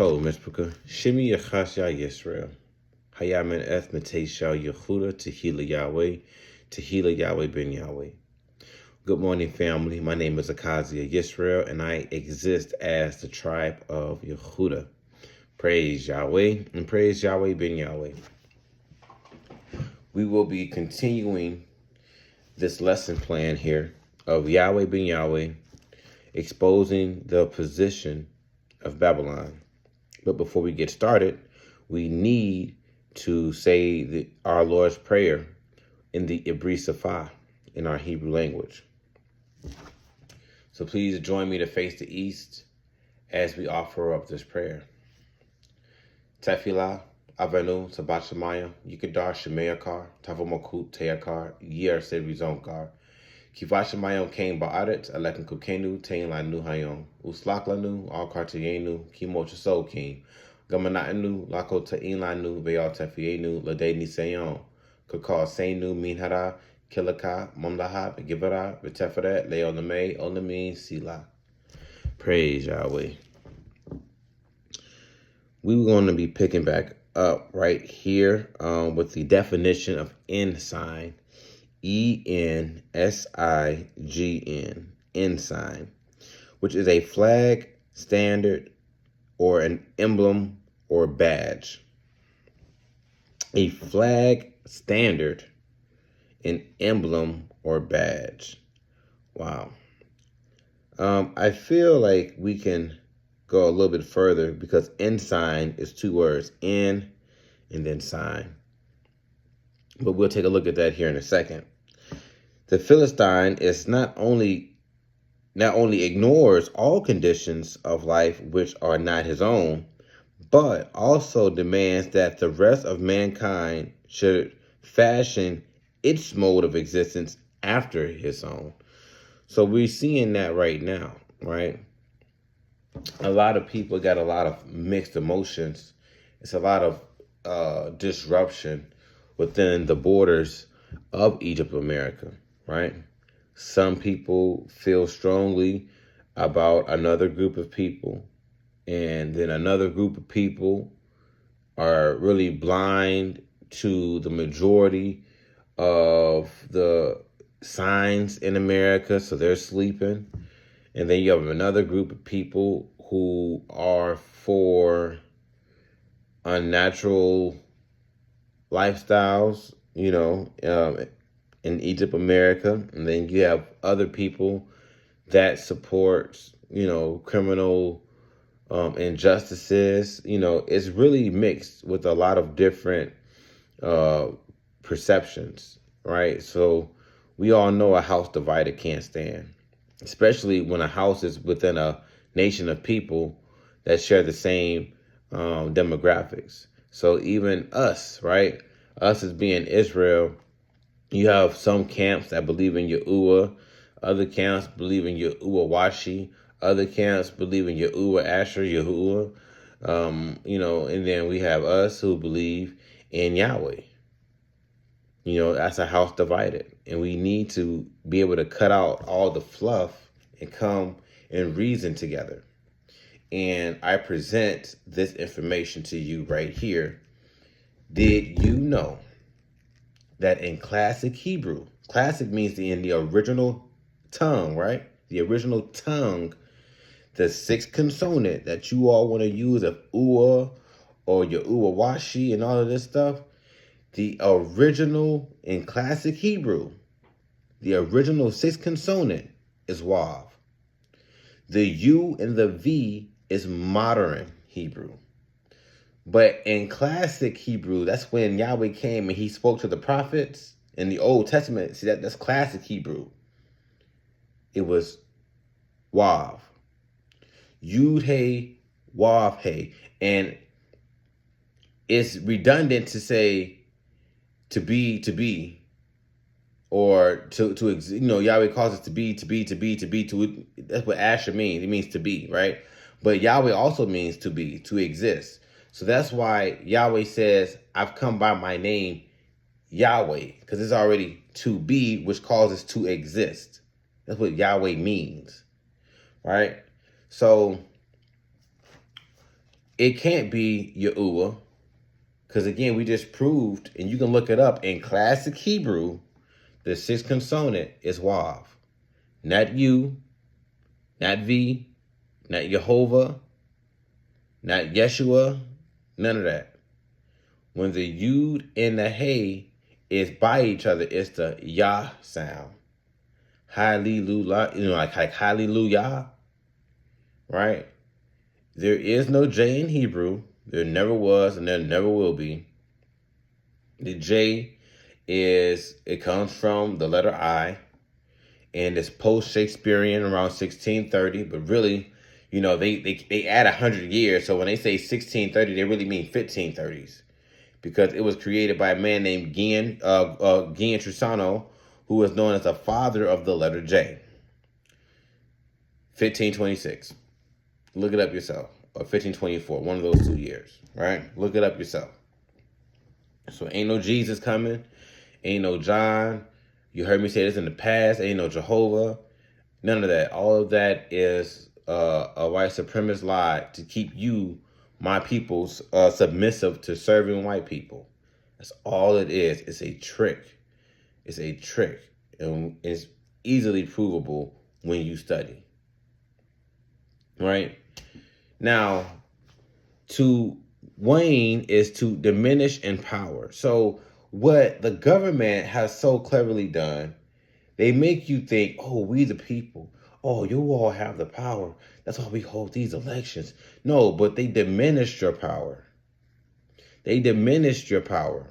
Tov, Mispaka. Shimi Yachasha Yisrael. Hayamin Eth Matesha Yehuda Tehila Yahweh. Tehila Yahweh Ben Yahweh. Good morning, family. My name is Akazia Yisrael, and I exist as the tribe of Yehuda. Praise Yahweh and praise Yahweh Ben Yahweh. We will be continuing this lesson plan here of Yahweh Ben Yahweh, exposing the position of Babylon. But before we get started, we need to say our Lord's Prayer in the Ibri Safah, in our Hebrew language. So please join me to face the east as we offer up this prayer. Tefillah, Avenu, Sabat Shemayim, Yikadar Shemeyakar, Tavomakut, Teakar, Yer Sedrizonkar, Kivat Shemayim Kain Ba'aret, Alekan Kukenu, Tain Lanu Hayom, Uslak Lanu, Al Kartayenu, Kimo Chaso King, Gamanatanu, Lako Tain Lanu, Veal Tefienu, Lade Nisayon, Kakal Sainu, Minhara, Kilaka, Mamlaha, Gibara, Viteferet, Leoname, Onamin, Sila. Praise Yahweh. We're going to be picking back up right here with the definition of ensign. E-N-S-I-G-N, ensign, which is a flag, standard, or an emblem or badge. A flag, standard, an emblem, or badge. Wow. I feel like we can go a little bit further because ensign is two words, en and then sign. But we'll take a look at that here in a second. The Philistine is not only ignores all conditions of life which are not his own, but also demands that the rest of mankind should fashion its mode of existence after his own. So we're seeing that right now, right? A lot of people got a lot of mixed emotions. It's a lot of disruption within the borders of Egypt, America, right? Some people feel strongly about another group of people, and then another group of people are really blind to the majority of the signs in America, so they're sleeping. And then you have another group of people who are for unnatural lifestyles, in Egypt, America. And then you have other people that support, criminal injustices. It's really mixed with a lot of different perceptions, right? So we all know a house divided can't stand, especially when a house is within a nation of people that share the same demographics. So even us, right? Us as being Israel, you have some camps that believe in Yahuwah, other camps believe in Yahuwah Washi, other camps believe in Yahuwah Asher, Yahuwah, and then we have us who believe in Yahweh. That's a house divided. And we need to be able to cut out all the fluff and come and reason together. And I present this information to you right here. Did you know that in classic Hebrew, classic means in the original tongue, right? The original tongue, the sixth consonant that you all want to use of Ua or your Ua Washi and all of this stuff, the original in classic Hebrew, the original sixth consonant is Wav. The U and the V is modern Hebrew. But in classic Hebrew, that's when Yahweh came and he spoke to the prophets in the Old Testament. See, that's classic Hebrew. It was Wav. Yud He, Wav He. And it's redundant to say to be, or to Yahweh calls us to be. That's what Asher means. It means to be, right? But Yahweh also means to be, to exist. So that's why Yahweh says, I've come by my name, Yahweh, because it's already to be, which causes to exist. That's what Yahweh means, right? So it can't be YAHWEH, because again, we just proved, and you can look it up in classic Hebrew, the sixth consonant is Wav. Not U, not V, not Jehovah, not Yeshua, none of that. When the Yud and the Hey is by each other, it's the Yah sound. Hallelujah, like hallelujah, right? There is no J in Hebrew. There never was, and there never will be. The J it comes from the letter I, and it's post-Shakespearean around 1630, but really, they add 100 years, so when they say 1630, they really mean 1530s, because it was created by a man named Gian Trusano, who was known as the father of the letter J. 1526. Look it up yourself. Or 1524, one of those 2 years, right? Look it up yourself. So ain't no Jesus coming, ain't no John. You heard me say this in the past, ain't no Jehovah. None of that. All of that is a white supremacist lie to keep you, my peoples, submissive to serving white people. That's all it is. It's a trick. It's a trick. And it's easily provable when you study. Right? Now, to wane is to diminish in power. So what the government has so cleverly done, they make you think, oh, we the people. Oh, you all have the power. That's why we hold these elections. No, but they diminished your power. They diminished your power.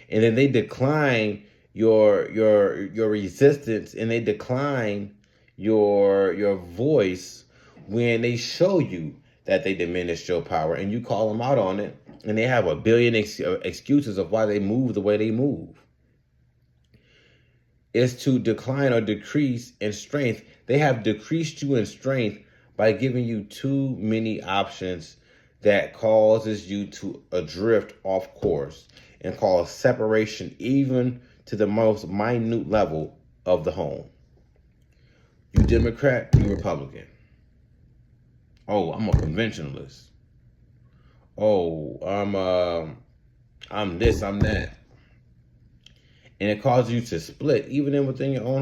And then they decline your resistance, and they decline your voice when they show you that they diminished your power, and you call them out on it, and they have a billion excuses of why they move the way they move. It's to decline or decrease in strength. They have decreased you in strength by giving you too many options that causes you to adrift off course and cause separation even to the most minute level of the home. You Democrat, you Republican. Oh, I'm a conventionalist. Oh, I'm this, I'm that. And it causes you to split even within your own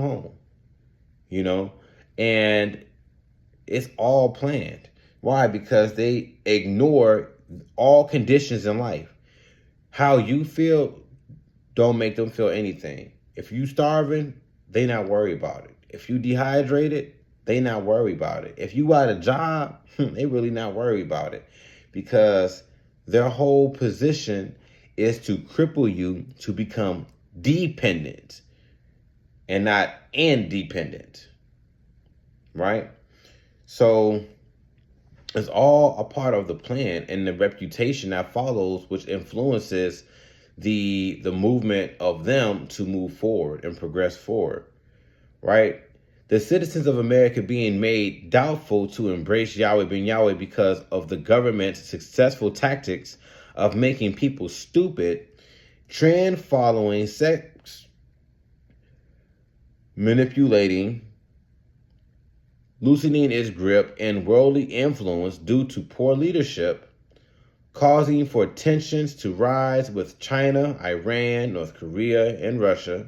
home, and it's all planned. Why? Because they ignore all conditions in life. How you feel don't make them feel anything. If you starving, they not worry about it. If you dehydrated, they not worry about it. If you got a job, they really not worry about it, because their whole position is to cripple you to become dependent and not independent, right? So it's all a part of the plan and the reputation that follows, which influences the movement of them to move forward and progress forward, right? The citizens of America being made doubtful to embrace Yahweh ben Yahweh because of the government's successful tactics of making people stupid, trend following, sex manipulating, loosening its grip, and worldly influence due to poor leadership, causing for tensions to rise with China, Iran, North Korea, and Russia.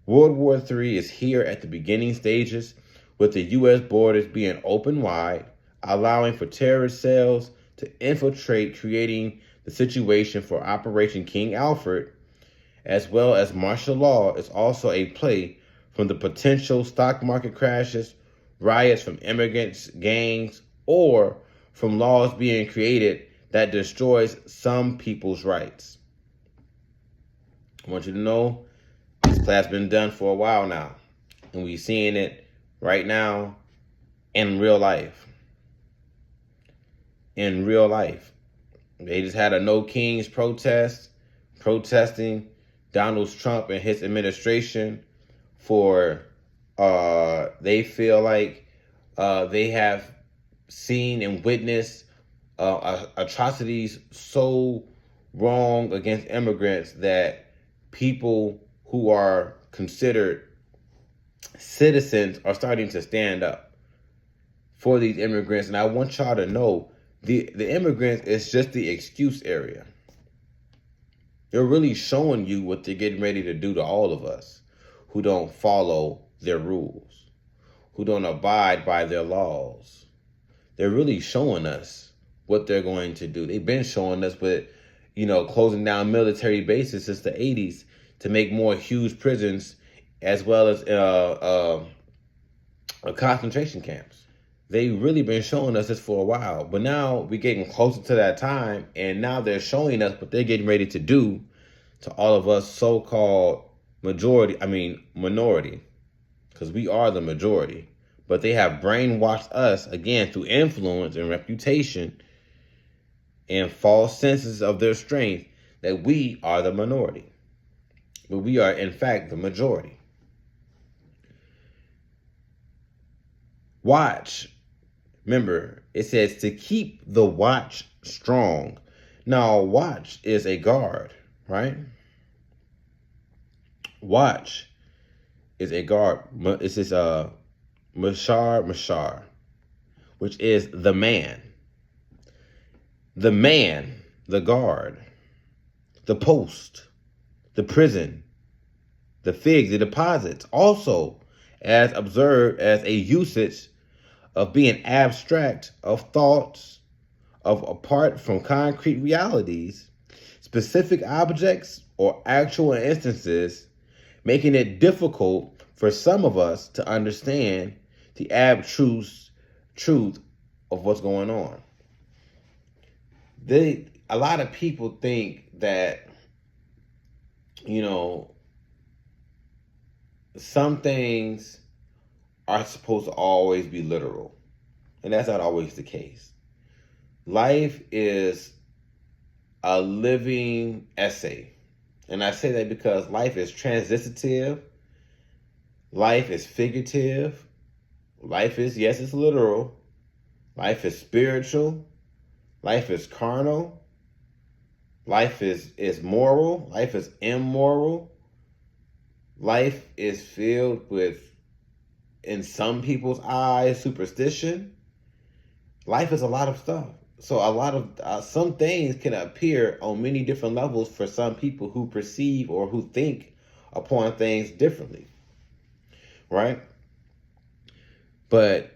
World War III is here at the beginning stages, with the U.S. borders being open wide, allowing for terrorist cells to infiltrate, creating the situation for Operation King Alfred, as well as martial law is also a play from the potential stock market crashes, riots from immigrants, gangs, or from laws being created that destroys some people's rights. I want you to know this class been done for a while now, and we're seeing it right now in real life. In real life. They just had a No Kings protest, protesting Donald Trump and his administration for they feel like they have seen and witnessed atrocities so wrong against immigrants that people who are considered citizens are starting to stand up for these immigrants. And I want y'all to know The immigrants is just the excuse area. They're really showing you what they're getting ready to do to all of us who don't follow their rules, who don't abide by their laws. They're really showing us what they're going to do. They've been showing us with, closing down military bases since the 80s to make more huge prisons, as well as concentration camps. They've really been showing us this for a while, but now we're getting closer to that time, and now they're showing us what they're getting ready to do to all of us so-called minority, because we are the majority. But they have brainwashed us, again, through influence and reputation and false senses of their strength, that we are the minority. But we are, in fact, the majority. Watch. Remember, it says to keep the watch strong. Now, watch is a guard, right? Watch is a guard. It's this Mashar, which is the man. The man, the guard, the post, the prison, the figs, the deposits, also as observed as a usage of being abstract of thoughts of apart from concrete realities, specific objects or actual instances, making it difficult for some of us to understand the abstruse truth of what's going on. A lot of people think that, some things are supposed to always be literal. And that's not always the case. Life is a living essay. And I say that because life is transitive. Life is figurative. Life is, yes, it's literal. Life is spiritual. Life is carnal. Life is moral. Life is immoral. Life is filled with, in some people's eyes, superstition. Life is a lot of stuff. So a lot of some things can appear on many different levels for some people who perceive or who think upon things differently, right? But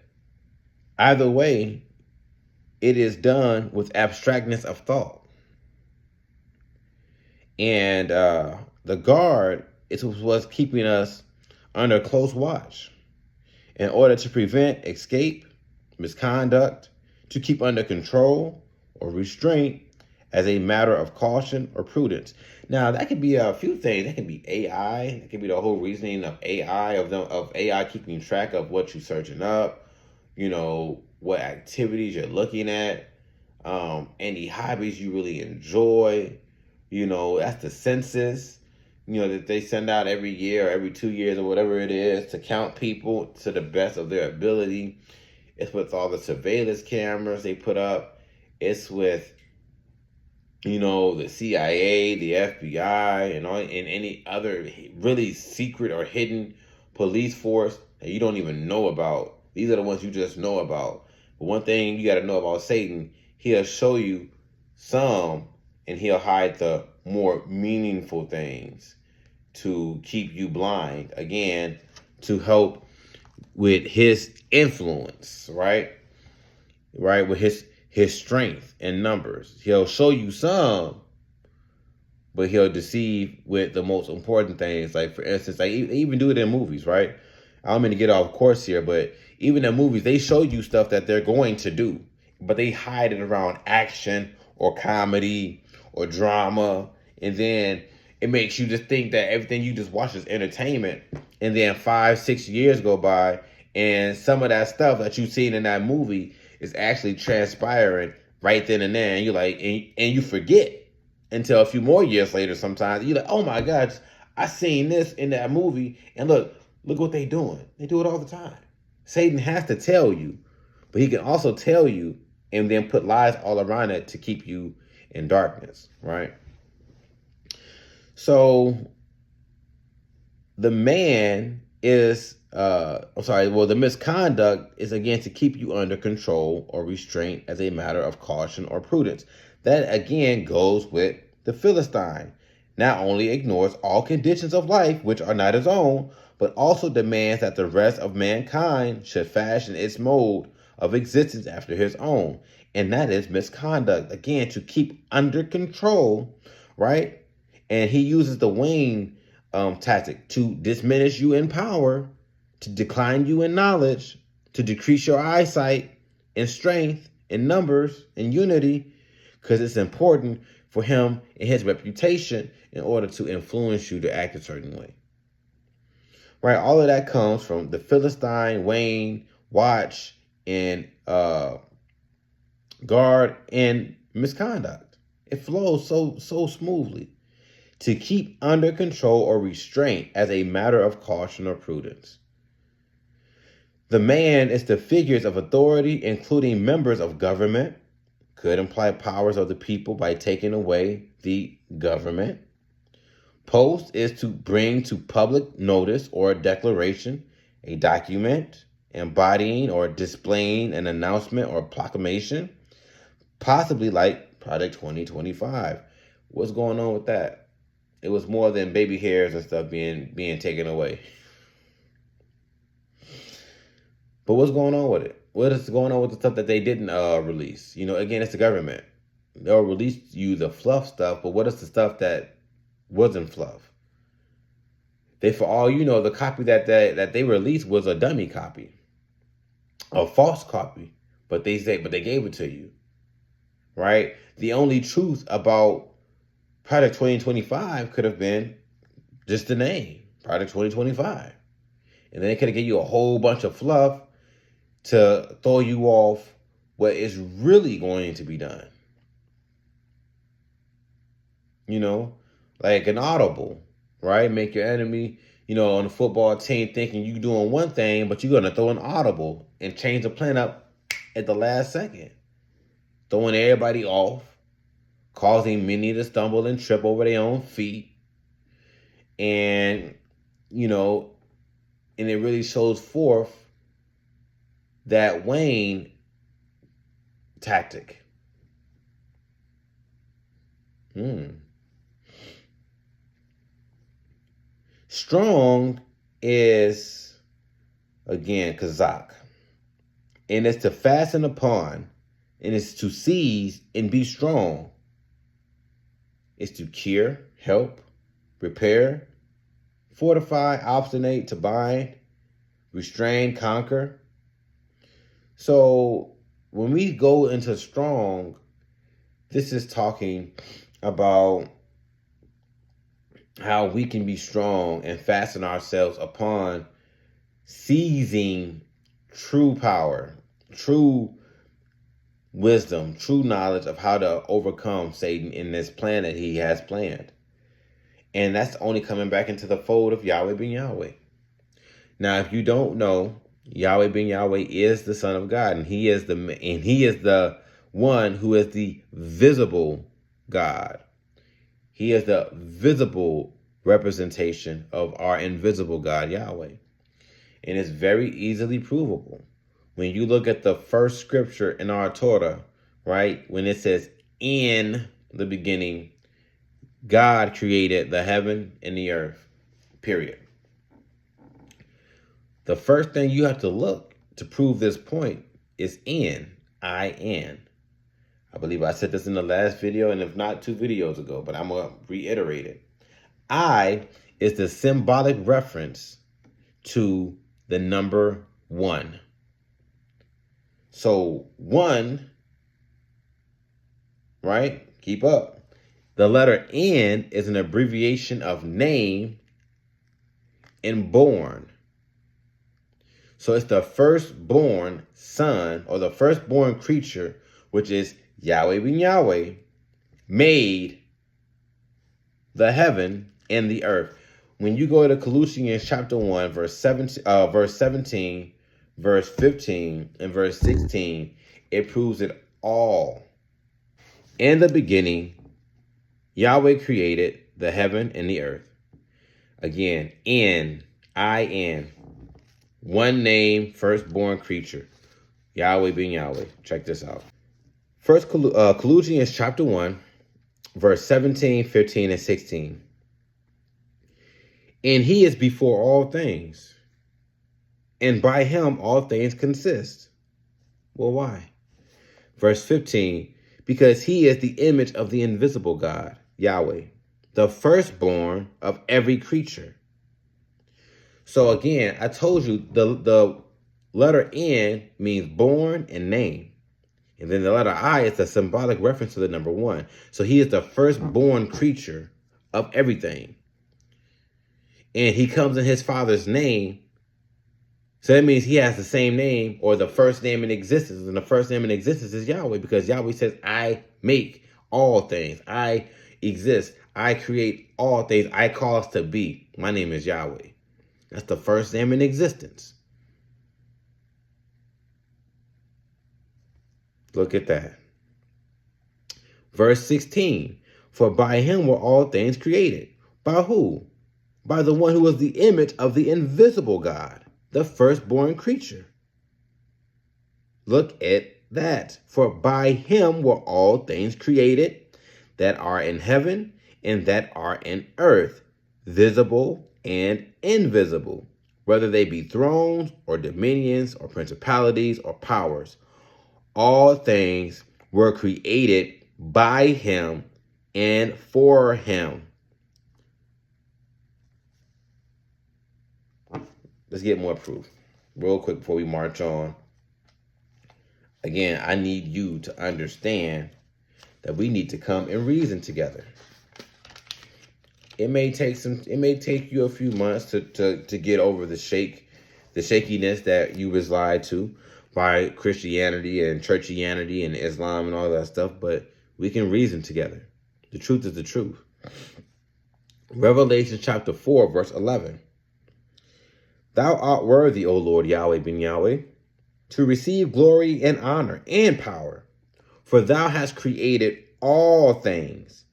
either way, it is done with abstractness of thought. And the guard is what's keeping us under close watch in order to prevent escape, misconduct, to keep under control or restraint as a matter of caution or prudence. Now, that could be a few things. That can be AI. That could be the whole reasoning of AI, of AI keeping track of what you're searching up, what activities you're looking at, any hobbies you really enjoy. That's the census, that they send out every year or every 2 years or whatever it is to count people to the best of their ability. It's with all the surveillance cameras they put up. It's with, the CIA, the FBI, and any other really secret or hidden police force that you don't even know about. These are the ones you just know about. But one thing you got to know about Satan, he'll show you some, and he'll hide the more meaningful things to keep you blind. Again, to help with his influence, right? With his strength and numbers. He'll show you some, but he'll deceive with the most important things. Like, for instance, they even do it in movies, right? I don't mean to get off course here, but even in movies, they show you stuff that they're going to do, but they hide it around action or comedy or drama. And then it makes you just think that everything you just watch is entertainment. And then 5-6 years go by, and some of that stuff that you've seen in that movie is actually transpiring right then and there. And you're like, and you forget until a few more years later sometimes. You're like, oh my God, I seen this in that movie. And look what they doing. They do it all the time. Satan has to tell you, but he can also tell you and then put lies all around it to keep you in darkness, right? So the man is the misconduct is again to keep you under control or restraint as a matter of caution or prudence. That again goes with the Philistine. Not only ignores all conditions of life which are not his own, but also demands that the rest of mankind should fashion its mode of existence after his own. And that is misconduct. Again, to keep under control, right? And he uses the Wayne tactic to diminish you in power, to decline you in knowledge, to decrease your eyesight in strength, in numbers, in unity, because it's important for him and his reputation in order to influence you to act a certain way. Right? All of that comes from the Philistine, Wayne, watch, and guard, and misconduct. It flows so smoothly. To keep under control or restraint as a matter of caution or prudence. The man is the figures of authority, including members of government, could imply powers of the people by taking away the government. Post is to bring to public notice or declaration, a document, embodying or displaying an announcement or proclamation, possibly like Project 2025. What's going on with that? It was more than baby hairs and stuff being taken away. But what's going on with it? What is going on with the stuff that they didn't release? Again, it's the government. They'll release you the fluff stuff, but what is the stuff that wasn't fluff? For all you know, the copy that they released was a dummy copy, a false copy. But they gave it to you, right? The only truth about Project 2025 could have been just the name, Project 2025. And then they could have given you a whole bunch of fluff to throw you off what is really going to be done. Like an audible, right? Make your enemy, on the football team thinking you doing one thing, but you're going to throw an audible and change the plan up at the last second. Throwing everybody off, causing many to stumble and trip over their own feet. And, and it really shows forth that Wayne tactic. Strong is, again, Kazakh. And it's to fasten upon, and it's to seize and be strong. It's to cure, help, repair, fortify, obstinate, to bind, restrain, conquer. So when we go into strong, this is talking about how we can be strong and fasten ourselves upon seizing true power, true wisdom, true knowledge of how to overcome Satan in this plan that he has planned. And that's only coming back into the fold of Yahweh ben Yahweh. Now, if you don't know, Yahweh ben Yahweh is the Son of God, and he is the one who is the visible God. He is the visible representation of our invisible God, Yahweh. And it's very easily provable. When you look at the first scripture in our Torah, right, when it says, in the beginning, God created the heaven and the earth, period. The first thing you have to look to prove this point is in, I-N. I believe I said this in the last video, and if not, 2 videos ago, but I'm going to reiterate it. I is the symbolic reference to the number 1. So 1, right? Keep up. The letter N is an abbreviation of name and born. So it's the firstborn son, or the firstborn creature, which is Yahweh ben Yahweh, made the heaven and the earth. When you go to Colossians chapter 1, verse 17, verse 15, and verse 16, it proves it all. In the beginning, Yahweh created the heaven and the earth. Again, in, I-N. One name, firstborn creature. Yahweh being Yahweh. Check this out. First Colossians chapter 1, verse 17, 15, and 16. And he is before all things, and by him all things consist. Well, why? Verse 15, because he is the image of the invisible God, Yahweh, the firstborn of every creature. So again, I told you the letter N means born and name. And then the letter I is a symbolic reference to the number 1. So he is the firstborn creature of everything. And he comes in his father's name. So that means he has the same name, or the first name in existence. And the first name in existence is Yahweh, because Yahweh says, I make all things. I exist. I create all things. I cause to be. My name is Yahweh. That's the first name in existence. Look at that. Verse 16, for by him were all things created. By who? By the one who was the image of the invisible God, the firstborn creature. Look at that. For by him were all things created that are in heaven and that are in earth, visible and invisible, whether they be thrones or dominions or principalities or powers. All things were created by him and for him. Let's get more proof real quick before we march on. Again, I need you to understand that we need to come and reason together. It may take you a few months to get over the shakiness that you was lied to by Christianity and churchianity and Islam and all that stuff, but we can reason together. The truth is the truth. Revelation chapter 4, verse 11. Thou art worthy, O Lord Yahweh ben Yahweh, to receive glory and honor and power, for thou hast created all things,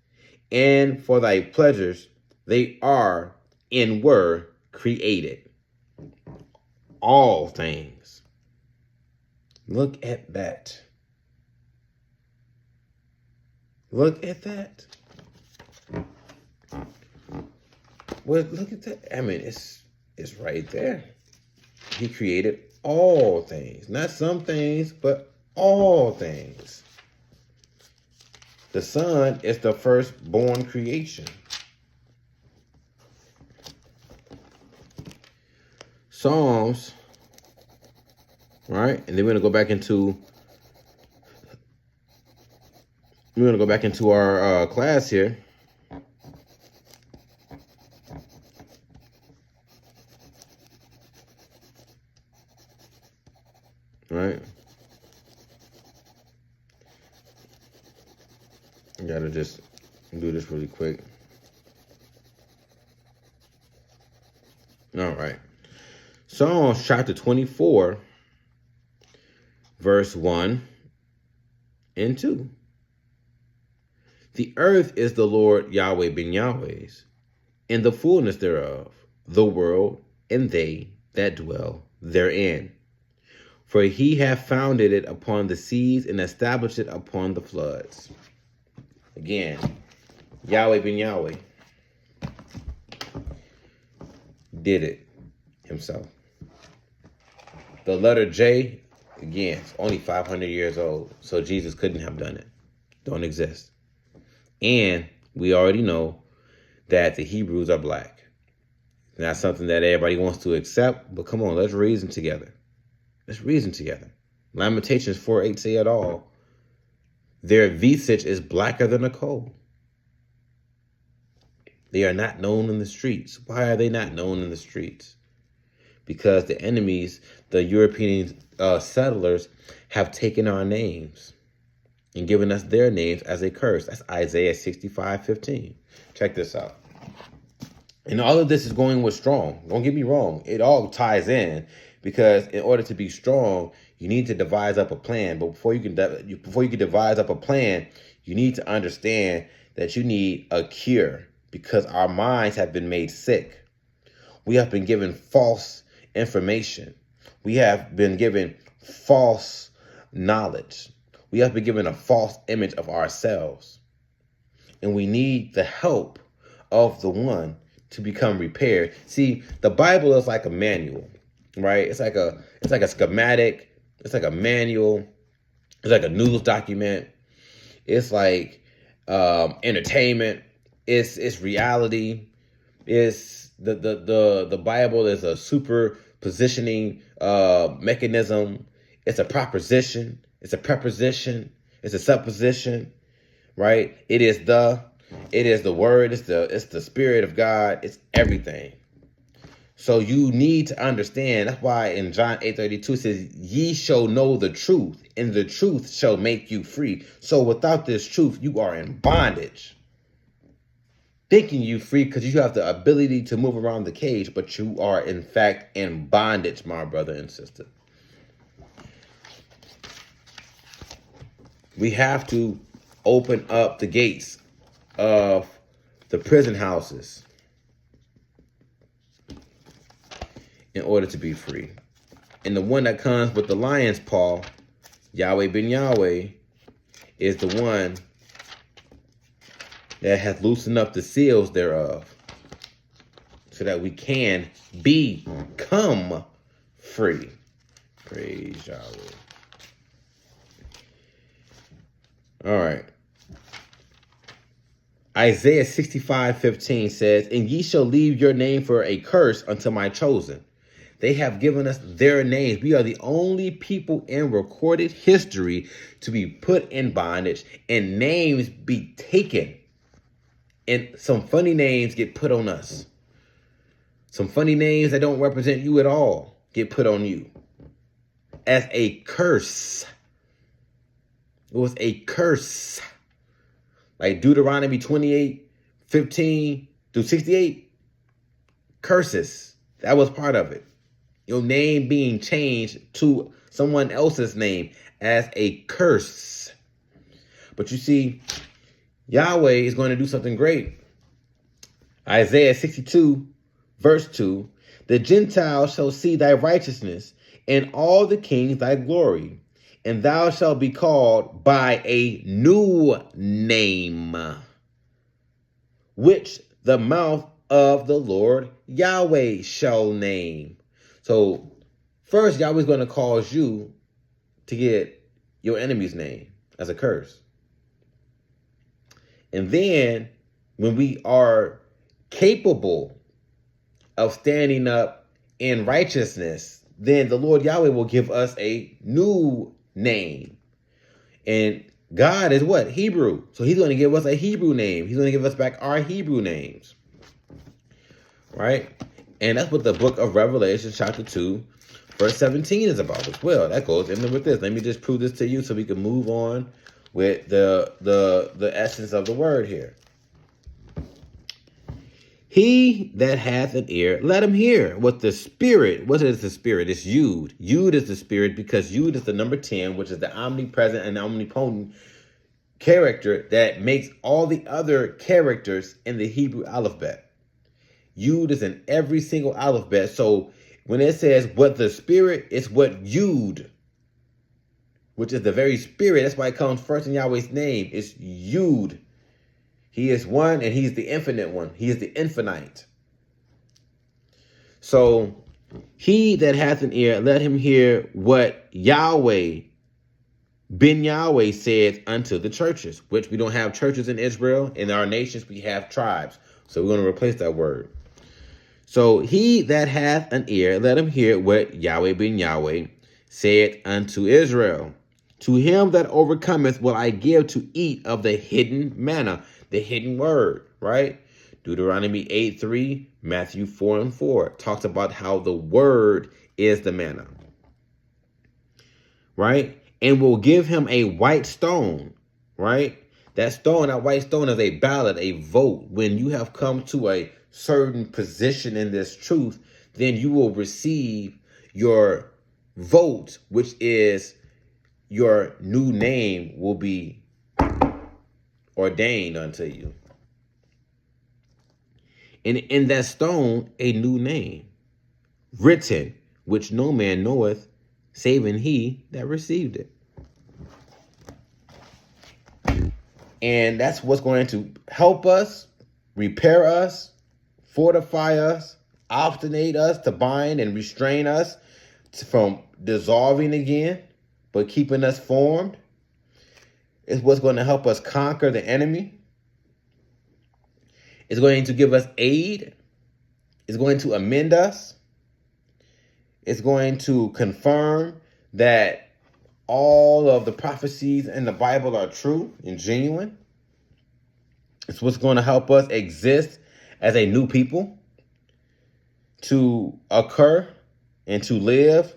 and for thy pleasures they are and were created. All things. Look at that. Look at that. Well, look at that. I mean, it's right there. He created all things. Not some things, but all things. The Son is the firstborn creation. Psalms, right? And then we're going to go back into our class here. Right? I gotta just do this really quick. All right. Psalms chapter 24, verse 1 and 2. The earth is the Lord Yahweh ben Yahweh's, and the fullness thereof, the world and they that dwell therein. For he hath founded it upon the seas and established it upon the floods. Again, Yahweh ben Yahweh did it himself. The letter J, again, it's only 500 years old, so Jesus couldn't have done it. Don't exist. And we already know that the Hebrews are black. Not something that everybody wants to accept, but come on, let's reason together. Let's reason together. Lamentations 4:8 say it all. Their visage is blacker than a coal. They are not known in the streets. Why are they not known in the streets? Because the enemies, the European settlers, have taken our names and given us their names as a curse. That's Isaiah 65:15. Check this out. And all of this is going with strong. Don't get me wrong. It all ties in, because in order to be strong, you need to devise up a plan. But before you can devise up a plan, you need to understand that you need a cure, because our minds have been made sick. We have been given false information. We have been given false knowledge. We have been given a false image of ourselves. And we need the help of the one to become repaired. See, the Bible is like a manual, right? It's like a schematic. It's like a manual. It's like a news document. It's like entertainment. It's reality. It's the Bible is a super positioning mechanism. It's a proposition. It's a preposition. It's a supposition. Right? It is the word. It's the Spirit of God. It's everything. So you need to understand. That's why in John 8:32 it says, ye shall know the truth, and the truth shall make you free. So without this truth, you are in bondage. Thinking you free because you have the ability to move around the cage, but you are in fact in bondage, my brother and sister. We have to open up the gates of the prison houses in order to be free. And the one that comes with the lion's paw, Yahweh ben Yahweh, is the one that hath loosened up the seals thereof, so that we can become free. Praise Yahweh. All right. Isaiah 65:15 says, and ye shall leave your name for a curse unto my chosen. They have given us their names. We are the only people in recorded history to be put in bondage and names be taken. And some funny names get put on us. Some funny names that don't represent you at all get put on you as a curse. It was a curse. Like Deuteronomy 28:15 through 68. Curses. That was part of it. Your name being changed to someone else's name as a curse. But you see, Yahweh is going to do something great. Isaiah 62, verse 2. The Gentiles shall see thy righteousness, and all the kings thy glory. And thou shalt be called by a new name, which the mouth of the Lord Yahweh shall name. So first, Yahweh is going to cause you to get your enemy's name as a curse. And then when we are capable of standing up in righteousness, then the Lord Yahweh will give us a new name. And God is what? Hebrew. So he's going to give us a Hebrew name. He's going to give us back our Hebrew names. Right? And that's what the book of Revelation chapter 2, verse 17 is about as well. That goes in with this. Let me just prove this to you so we can move on with the essence of the word here. He that hath an ear, let him hear what the Spirit, what is the Spirit? It's Yud. Yud is the Spirit because Yud is the number 10, which is the omnipresent and omnipotent character that makes all the other characters in the Hebrew alphabet. Yud is in every single alphabet. So when it says what the Spirit, it's what Yud, which is the very Spirit. That's why it comes first in Yahweh's name. It's Yud. He is one and he's the infinite one. He is the infinite. So he that hath an ear, let him hear what Yahweh ben Yahweh said unto the churches, which we don't have churches in Israel. In our nations, we have tribes. So we're going to replace that word. So he that hath an ear, let him hear what Yahweh ben Yahweh said unto Israel. To him that overcometh will I give to eat of the hidden manna, the hidden word, right? Deuteronomy 8:3, Matthew 4:4 talks about how the word is the manna, right? And will give him a white stone, right? That stone, that white stone is a ballot, a vote. When you have come to a certain position in this truth, then you will receive your vote, which is your new name will be ordained unto you. And in that stone, a new name written, which no man knoweth, saving he that received it. And that's what's going to help us, repair us, fortify us, obstinate us, to bind and restrain us from dissolving again, but keeping us formed. It's what's going to help us conquer the enemy. It's going to give us aid. It's going to amend us. It's going to confirm that all of the prophecies in the Bible are true and genuine. It's what's going to help us exist as a new people, to occur and to live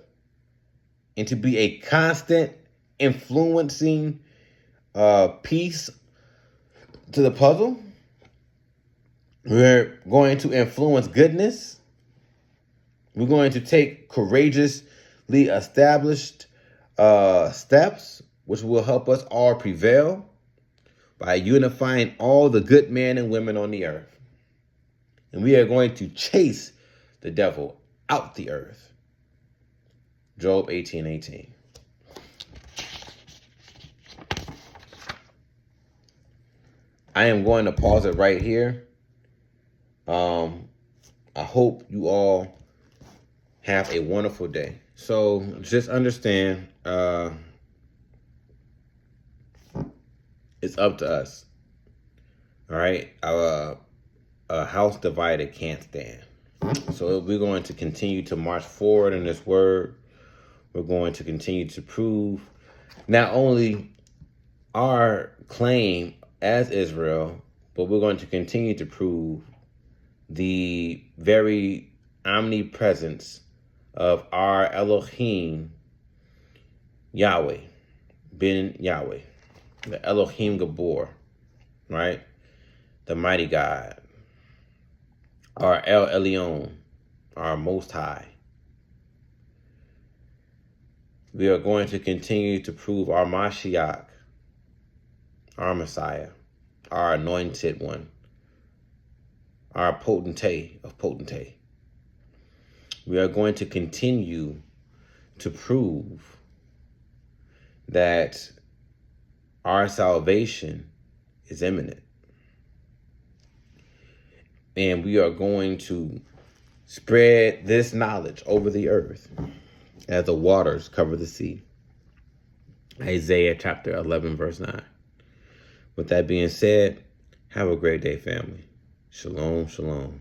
and to be a constant influencing piece to the puzzle. We're going to influence goodness. We're going to take courageously established steps, which will help us all prevail by unifying all the good men and women on the earth. And we are going to chase the devil out the earth. Job 18:18. I am going to pause it right here. I hope you all have a wonderful day. So just understand, it's up to us. All right. A house divided can't stand. So we're going to continue to march forward in this word. We're going to continue to prove not only our claim as Israel, but we're going to continue to prove the very omnipresence of our Elohim, Yahweh, Ben Yahweh, the Elohim Gabor, right? The mighty God, our El Elyon, our Most High. We are going to continue to prove our Mashiach, our Messiah, our anointed one, our potentate of potentate. We are going to continue to prove that our salvation is imminent. And we are going to spread this knowledge over the earth as the waters cover the sea. Isaiah chapter 11, verse 9. With that being said, have a great day, family. Shalom, shalom.